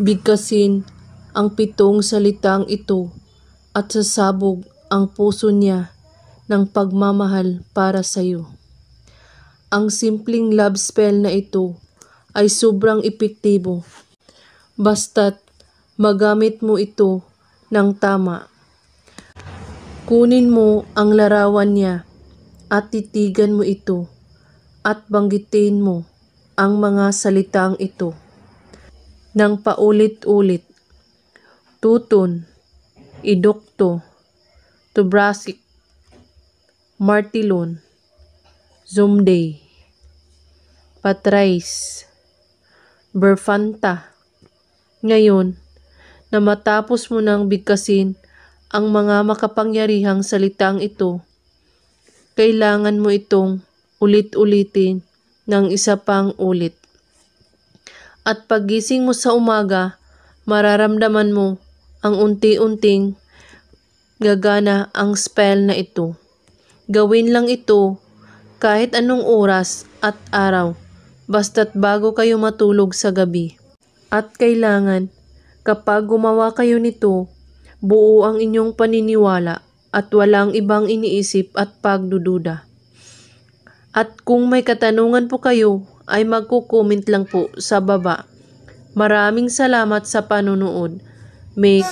Bigkasin ang 7 salitang ito at sasabog ang puso niya ng pagmamahal para sa iyo. Ang simpleng love spell na ito ay sobrang epektibo. Basta't magamit mo ito ng tama. Kunin mo ang larawan niya at titigan mo ito at banggitin mo ang mga salitang ito nang paulit-ulit. Tuton, idokto, tubrasik, martilon, zumday, patrais, berfanta. Ngayon, na matapos mo nang bigkasin ang mga makapangyarihang salitang ito, kailangan mo itong ulit-ulitin ng isa pang ulit. At paggising mo sa umaga, mararamdaman mo ang unti-unting gagana ang spell na ito. Gawin lang ito kahit anong oras at araw, basta't bago kayo matulog sa gabi. At kailangan, kapag gumawa kayo nito, buo ang inyong paniniwala at walang ibang iniisip at pagdududa. At kung may katanungan po kayo, ay magko-comment lang po sa baba. Maraming salamat sa panonood. May